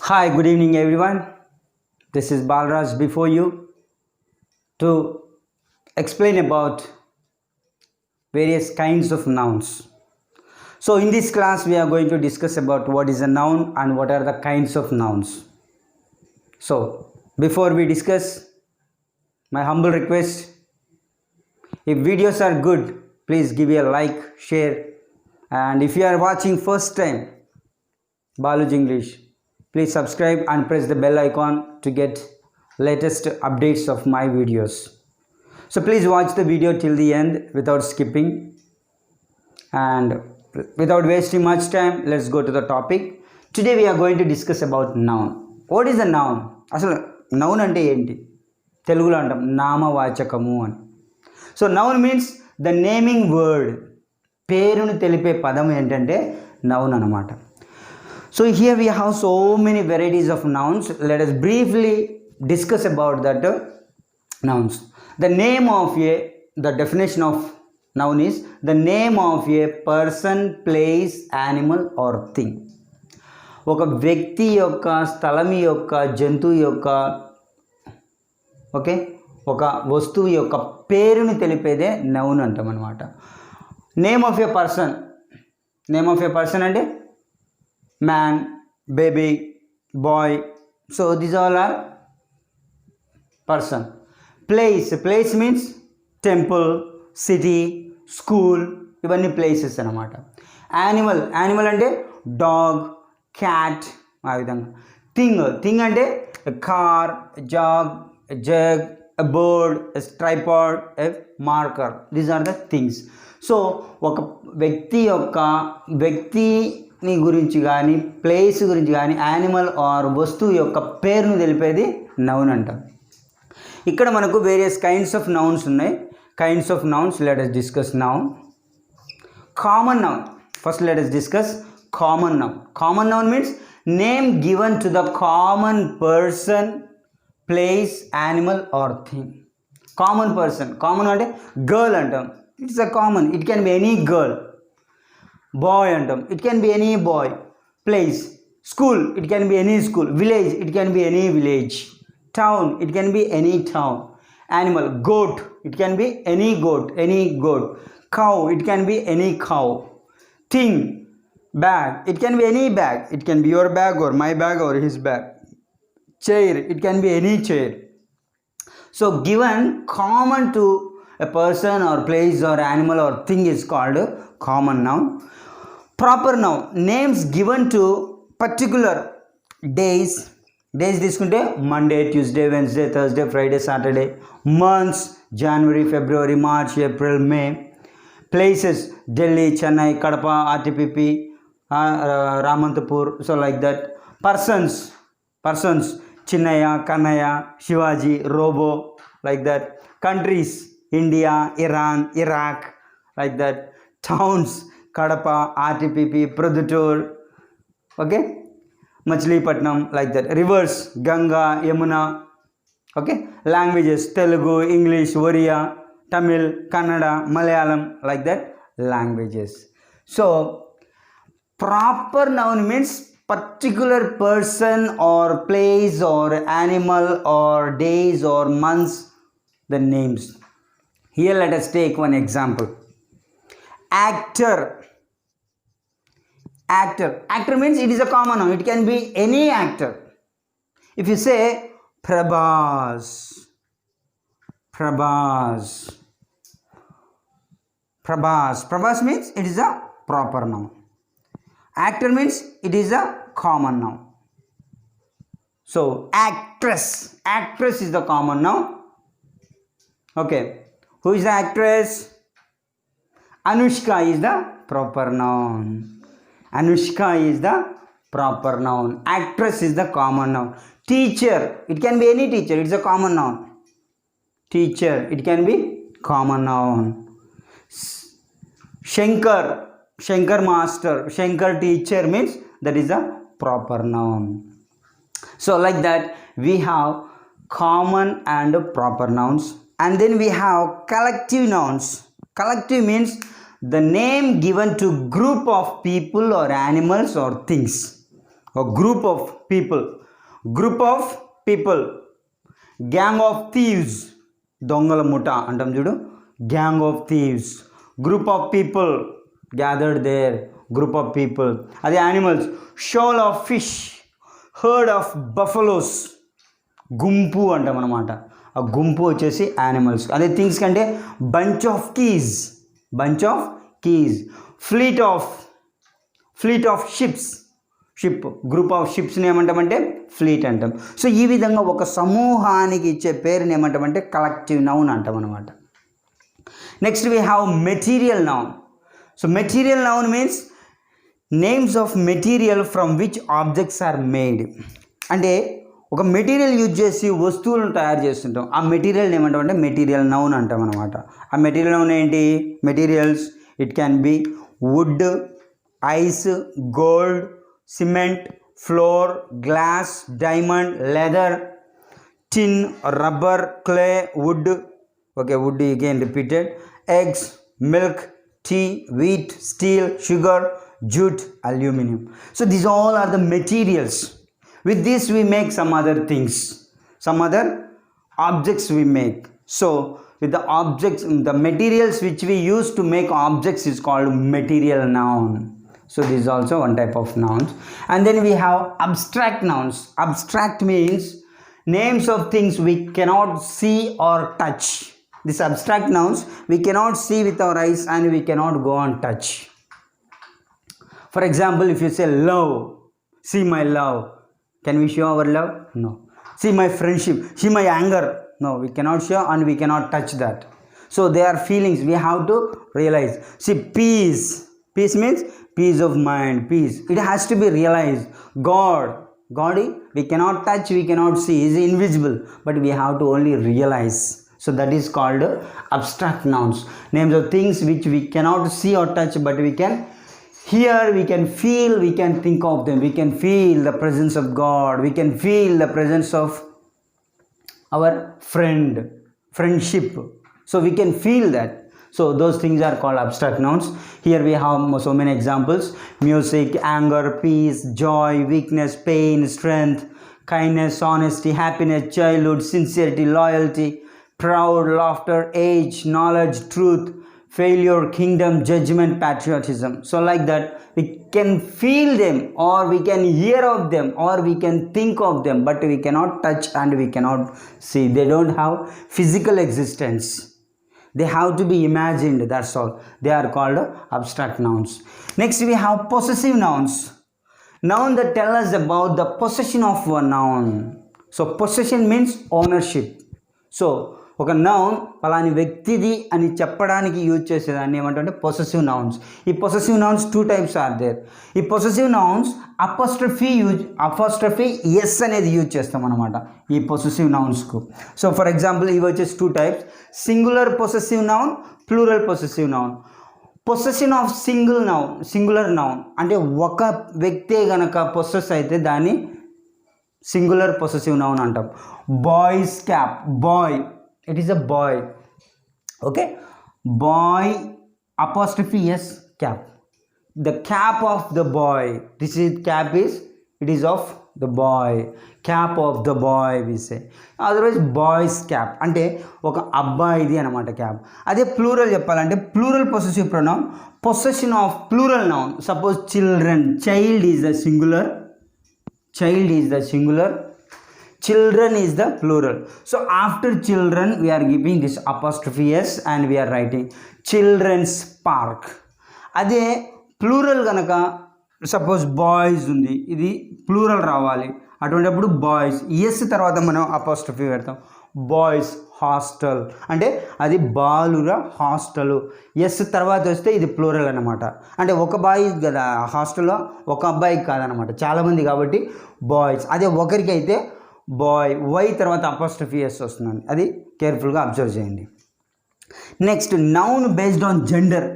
Hi, good evening everyone. This is Balraj before you to explain about various kinds of nouns. So in this class we are going to discuss about what is a noun and what are the kinds of nouns. So before we discuss, my humble request, if videos are good, please give a like, share, and if you are watching first time Baluj English, please subscribe and press the bell icon to get latest updates of my videos. So please watch the video till the end without skipping, and without wasting much time, let's go to the topic. Today we are going to discuss about noun. What is a noun? అసలు noun అంటే ఏంటి? తెలుగులో అంటాం నామవాచకము అని. So noun means the naming word. పేరును తెలిపే పదం ఏంటంటే నౌన్ అన్నమాట. So here we have so many varieties of nouns. Let us briefly discuss about that nouns. The definition of noun is the name of a person, place, animal or thing. ఒక వ్యక్తి యొక్క, స్థలం యొక్క, జంతువు యొక్క, okay, ఒక వస్తువు యొక్క పేరుని తెలిపేదే నౌన్ అంటాం అనమాట. నేమ్ ఆఫ్ ఏ పర్సన్ అంటే man, baby, boy. So these all are person. Place means temple, city, school. ఇవన్నీ ప్లేసెస్ అన్నమాట. యానిమల్ అంటే డాగ్, క్యాట్, ఆ విధంగా. థింగ్ అంటే car, jug, a bird, a tripod, a marker. These are the things. So ఒక వ్యక్తిని గురించి కానీ, ప్లేస్ గురించి కానీ, యానిమల్ ఆర్ వస్తువు యొక్క పేరును తెలిపేది నౌన్ అంటాం. ఇక్కడ మనకు వేరియస్ కైండ్స్ ఆఫ్ నౌన్స్ ఉన్నాయి. Kinds of nouns, let us discuss noun. Common noun. First let us discuss common noun. Common noun means name given to the common person, place, animal or thing. Common person, common అంటే girl అంటాం. It's a common, it can be any girl. Boy అంటాం, it can be any boy. Place, school, it can be any school. Village, it can be any village. Town, it can be any town. Animal, goat, it can be any goat. Cow, it can be any cow. Thing, bag, it can be any bag. It can be your bag or my bag or his bag. Chair, it can be any chair. So given common to a person or place or animal or thing is called common noun. Proper noun, names given to particular days తీసుకుంటే Monday, Tuesday, Wednesday, Thursday, Friday, Saturday. Months, January, February, March, April, May. Places, Delhi, Chennai, Kadapa, RTPP, Ramanthapur. So like that. Persons, Chinnaiah, Kannaiah, Shivaji, Robo, like that. Countries, India, Iran, Iraq, like that. Towns, Kadapa, RTPP, Produttur, okay, Machilipatnam, like that. Rivers, Ganga, Yamuna, okay. Languages, Telugu, English, Oriya, Tamil, Kannada, Malayalam, like that. Languages. So proper noun means particular person or place or animal or days or months, the names. Here let us take one example. Actor means it is a common noun. It can be any actor. If you say Prabhas means it is a proper noun. Actor means it is a common noun. So actress is the common noun. Okay, who is the actress? Anushka is the proper noun. Actress is the common noun. Teacher, it can be any teacher, it's a common noun. Teacher, it can be common noun. Shankar master, Shankar teacher means that is a proper noun. So like that we have common and proper nouns, and then we have collective nouns. Collective means the name given to group of people or animals or things. Group of people, group of people. Gang of thieves, దొంగల ముఠ అంటాం చూడు, gang of thieves. Group of people gathered there, group of people. అది animals. Shoal of fish, herd of buffaloes, గుంపు అంటాం అనమాట. ఆ గుంపు వచ్చేసి యానిమల్స్. అదే థింగ్స్ కంటే bunch of keys, bunch of keys. Fleet of ships, ship, group of షిప్స్ని ఏమంటామంటే ఫ్లీట్ అంటాం. సో ఈ విధంగా ఒక సమూహానికి ఇచ్చే పేరుని ఏమంటామంటే కలెక్టివ్ నౌన్ అంటాం అనమాట. Next we have material noun. So material noun means names of material from which objects are made. అంటే ఒక మెటీరియల్ యూజ్ చేసి వస్తువులను తయారు చేస్తుంటాం. ఆ మెటీరియల్ ఏమంటాం అంటే మెటీరియల్ నౌన్ అంటాం అనమాట. ఆ మెటీరియల్ నౌన్ ఏంటి? Materials it can be wood, ice, gold, cement, flour, glass, diamond, leather, tin, rubber, clay, wood. Okay, wood again repeated. Eggs, milk, tea, wheat, steel, sugar, jute, aluminum. So these all are the materials. With this we make some other things, some other objects we make. So with the objects, the materials which we use to make objects is called material noun. So this is also one type of nouns. And then we have abstract nouns. Abstract means names of things we cannot see or touch. These abstract nouns we cannot see with our eyes and we cannot go and touch. For example, if you say love, see my love, can we show our love? No. See my friendship, see my anger. No, we cannot show and we cannot touch that. So they are feelings we have to realize. See peace, peace means peace of mind, peace. It has to be realized. God, we cannot touch, we cannot see, he is invisible, but we have to only realize. So that is called abstract nouns. Names of things which we cannot see or touch, but we can hear, we can feel, we can think of them. We can feel the presence of God, we can feel the presence of our friendship. So we can feel that. So those things are called abstract nouns. Here we have so many examples: music, anger, peace, joy, weakness, pain, strength, kindness, honesty, happiness, childhood, sincerity, loyalty, proud, laughter, age, knowledge, truth, failure, kingdom, judgment, patriotism. So like that we can feel them, or we can hear of them, or we can think of them, but we cannot touch and we cannot see. They don't have physical existence, they have to be imagined, that's all. They are called abstract nouns. Next we have possessive nouns. Noun that tell us about the possession of a noun. So possession means ownership. So ఒక noun పలాని వ్యక్తిది అని చెప్పడానికి use చేసేదాన్ని ఏమంటే possessive nouns. ఈ possessive nouns 2 types are there. ఈ possessive nouns apostrophe S అనేది యూజ్ చేస్తాం అనమాట ఈ పొసెసివ్ నౌన్స్కు. సో ఫర్ ఎగ్జాంపుల్ ఇవి వచ్చేసి 2 types: singular possessive noun, plural possessive noun. Possession of singular noun అంటే ఒక వ్యక్తే గనక పొసెస్ అయితే దాన్ని సింగులర్ పొసెసివ్ నౌన్ అంటాం. Boy's cap, boy, it is a boy. Okay, boy apostrophe s cap, the cap of the boy. This is cap is, it is of the boy, cap of the boy we say. Otherwise boys cap అంటే ఒక అబ్బాయిది అనమాట cap. అదే plural చెప్పాలంటే plural possessive pronoun, possession of plural noun. Suppose children, child is the singular, children is the plural. So after children we are giving this apostrophe s and we are writing children's park. అదే plural కనుక suppose boys ఉంది, ఇది plural రావాలి, అటువంటిప్పుడు boys, yes తర్వాత మనం apostrophe పెడతాం. Boys hostel అంటే అది బాలుర హాస్టల్, ఎస్ తర్వాత వస్తే ఇది ప్లూరల్ అనమాట. అంటే ఒక బాయ్ కదా హాస్టల్లో, ఒక అబ్బాయికి కాదనమాట, చాలామంది కాబట్టి బాయ్స్. అదే ఒకరికి అయితే బాయ్, వై తర్వాత అపాస్ట్రఫీ ఎస్ వస్తుందండి, అది కేర్ఫుల్గా అబ్జర్వ్ చేయండి. Next noun based on gender.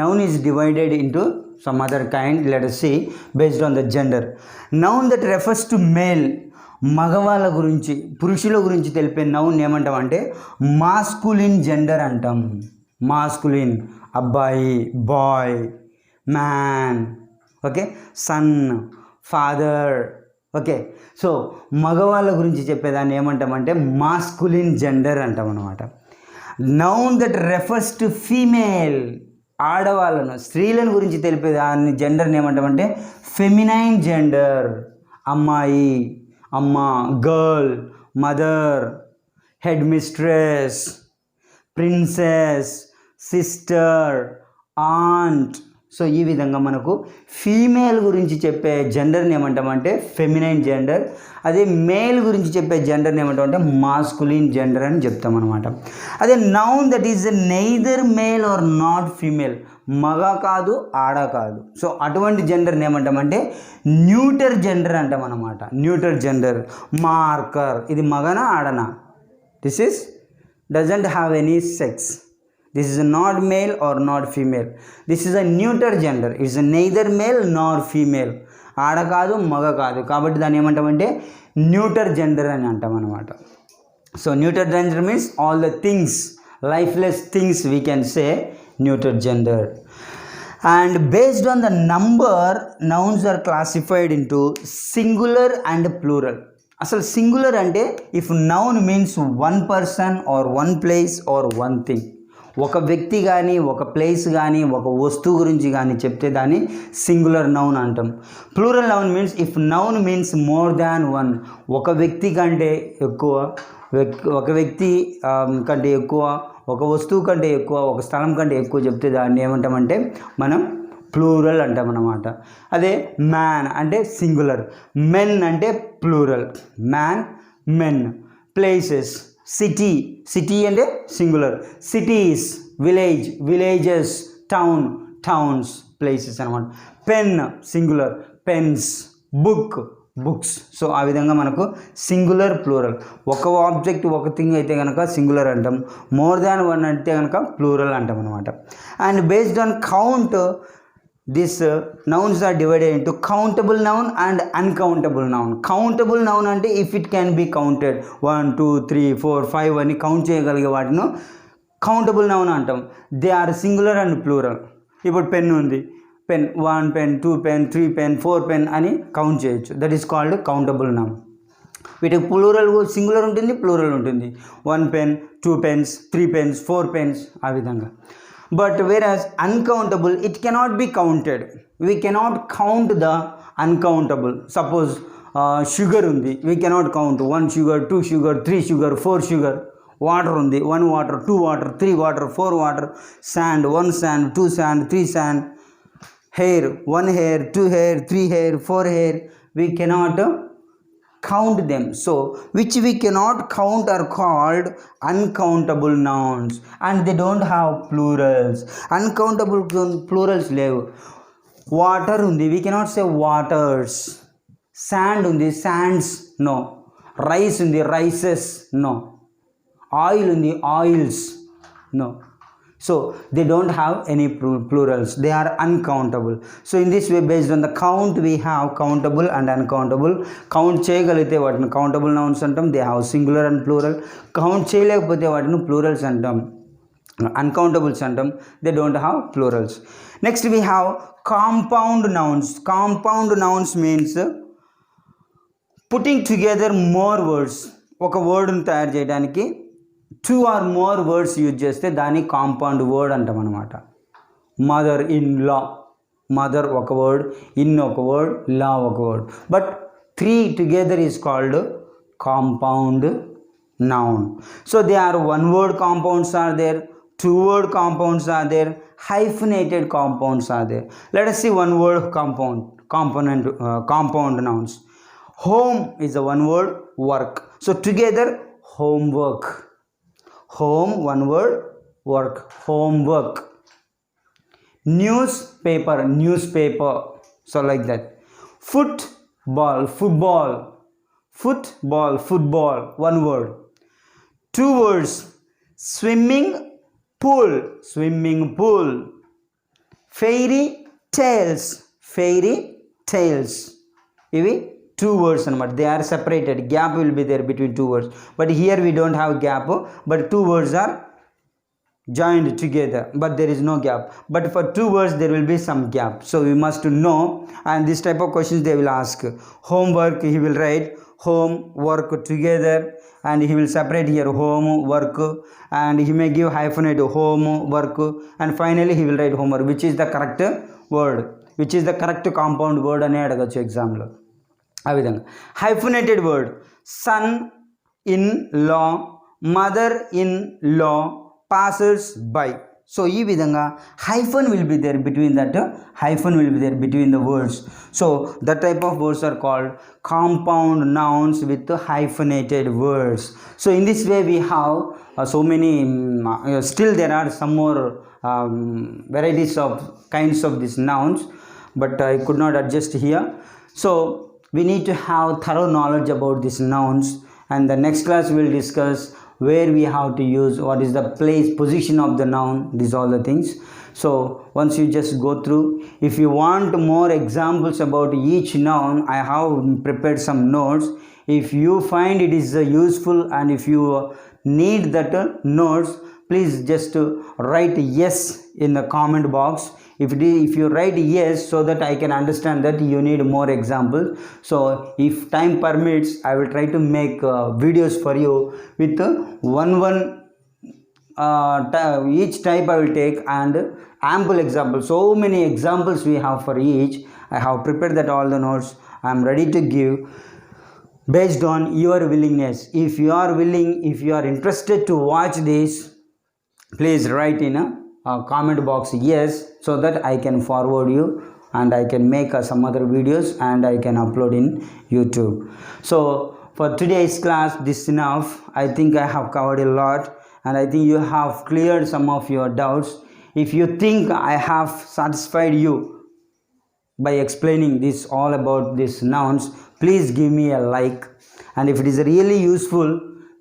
Noun is divided into some other kind. Let us see based on the gender. Noun that refers to male, మగవాళ్ళ గురించి, పురుషుల గురించి తెలిపే నౌన్ ఏమంటాం అంటే మాస్కులిన్ జెండర్ అంటాం. మాస్కులిన్ అబ్బాయి, boy, man, okay, son, father. Okay, so మగవాళ్ళ గురించి చెప్పేదాన్ని ఏమంటామంటే మాస్కులిన్ జెండర్ అంటాం అనమాట. Noun that refers to female, ఆడవాళ్ళను స్త్రీలను గురించి తెలిపేదాన్ని జెండర్ని ఏమంటామంటే ఫెమినైన్ జెండర్. అమ్మాయి, అమ్మ, girl, mother, headmistress, princess, sister, aunt. So ఈ విధంగా మనకు ఫీమేల్ గురించి చెప్పే జెండర్ని ఏమంటామంటే ఫెమినైన్ జెండర్. అదే మేల్ గురించి చెప్పే జెండర్ని ఏమంటామంటే మాస్కులిన్ జెండర్ అని చెప్తాం అనమాట. అదే noun that is neither male or not female, మగ కాదు ఆడ కాదు. సో అటువంటి జెండర్ని ఏమంటామంటే న్యూటర్ జెండర్ అంటాం అనమాట. Neuter gender. మార్కర్, ఇది మగనా ఆడనా? This is doesn't have any sex. This is not male or not female. This is a neuter gender. It's neither male nor female. ఆడ కాదు మగ కాదు, కాబట్టి దాన్ని ఏమంటామంటే న్యూటర్ జెండర్ అని అంటాం అనమాట. So neuter gender means all the things, lifeless things we can say neuter gender. And based on the number, nouns are classified into singular and plural. అసలు సింగులర్ అంటే if noun means one person or one place or one thing, ఒక వ్యక్తి కానీ ఒక place కానీ ఒక వస్తువు గురించి కానీ చెప్తే దాన్ని సింగులర్ నౌన్ అంటాం. Plural noun means if noun means more than one, ఒక వ్యక్తి కంటే ఎక్కువ, ఒక వ్యక్తి కంటే ఎక్కువ, ఒక వస్తువు కంటే ఎక్కువ, ఒక స్థలం కంటే ఎక్కువ చెప్తే దాన్ని ఏమంటామంటే మనం ప్లూరల్ అంటాం అన్నమాట. అదే మ్యాన్ అంటే సింగులర్, మెన్ అంటే plural, man, men. Places, city, city అంటే singular, cities, village, villages, town, towns, places అనమాట. Pen singular, pens, book, books. So ఆ విధంగా మనకు సింగులర్, ప్లూరల్. ఒక ఆబ్జెక్ట్ ఒక థింగ్ అయితే కనుక సింగులర్ అంటాం, మోర్ దాన్ వన్ అంటే కనుక ప్లూరల్ అంటాం అనమాట. And based on count, these nouns are divided into countable noun and uncountable noun. Countable noun అంటే if it can be counted 1 2 3 4 5 అని కౌంట్ చేయగలిగే వాటిని కౌంటబుల్ నౌన్ అంటాం. They are singular and plural. ఇప్పుడు పెన్ ఉంది, pen 1 pen 2 pen 3 pen 4 pen అని count చేయొచ్చు. That is called countable noun. వీటికి ప్లూరల్ సింగులర్ ఉంటుంది, ప్లూరల్ ఉంటుంది. 1 పెన్, 2 పెన్స్, 3 పెన్స్, 4 పెన్స్, ఆ విధంగా. But whereas uncountable, it cannot be counted. We cannot count the uncountable. Suppose sugar undi, we cannot count 1 sugar, 2 sugar, 3 sugar, 4 sugar. Water undi, 1 water, 2 water, 3 water, 4 water. Sand, 1 sand, 2 sand, 3 sand. Hair, 1 hair, 2 hair, 3 hair, 4 hair. We cannot count them. So which we cannot count are called uncountable nouns, and they don't have plurals. Uncountable plurals levu. Water undi, we cannot say waters. Sand undi, sands, no. Rice undi, rices, no. Oil undi, oils, no. So they don't have any plurals. They are uncountable. So in this way, based on the count, we have countable and uncountable. Count చేయగలిగితే వాటిని countable nouns అంటాం. They have singular and plural. Count చేయలేకపోతే వాటిని plurals అంటాం, uncountables అంటాం. They don't have plurals. Next we have compound nouns. Compound nouns means putting together more words. ఒక వర్డ్ని తయారు చేయడానికి 2 or more words యూజ్ చేస్తే దాన్ని కాంపౌండ్ వర్డ్ అంటాం అనమాట. మదర్, ఇన్ లా, మదర్ ఒక వర్డ్, ఇన్ ఒక వర్డ్, లా ఒక word. But 3 together is called compound noun. So they are 1 word compounds are there, 2 word compounds are there, hyphenated compounds are there. Let us see 1 word compound nouns. Home is a 1 word, work. So together homework. Home 1 word, work, homework. Newspaper, newspaper. So like that. Football, football, football, football, 1 word. 2 words. Swimming pool, swimming pool. Fairy tales, fairy tales. ఇవి 2 words అనమాట. They are separated. Gap will be there between 2 words. But here we don't have gap, but 2 words are joined together, but there is no gap. But for two words there will be some gap, so we must know. And this type of questions they will ask. Homework, he will write home work together, and he will separate here home work, and he may give hyphenate home work, and finally he will write homework, which is the correct word, which is the correct compound word అని అడగచ్చు ఎగ్జామ్లో. ఆ విధంగా hyphenated word, son in law, mother in law, passers by. So ఈ విధంగా hyphen will be there between that, hyphen will be there between the words. So that type of words are called compound nouns with hyphenated words. So in this way we have so many still there are some more varieties of kinds of these nouns, but I could not adjust here. So we need to have thorough knowledge about these nouns, and the next class we will discuss where we have to use, what is the place, position of the noun, these all the things. So once you just go through, if you want more examples about each noun, I have prepared some notes. If you find it is useful, and if you need that notes, please just write yes in the comment box. If you write yes, so that I can understand that you need more examples. So if time permits, I will try to make videos for you with each type I will take, and ample examples. So many examples we have for each. I have prepared that all the notes. I am ready to give based on your willingness. If you are willing, if you are interested to watch this, please write in a comment box yes, so that I can forward you, and I can make some other videos, and I can upload in YouTube. So for today's class, this is enough. I think I have covered a lot, and I think you have cleared some of your doubts. If you think I have satisfied you by explaining this all about these nouns, please give me a like, and if it is really useful,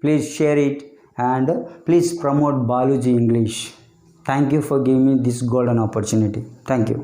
please share it, and please promote Baluji English. Thank you for giving me this golden opportunity. Thank you.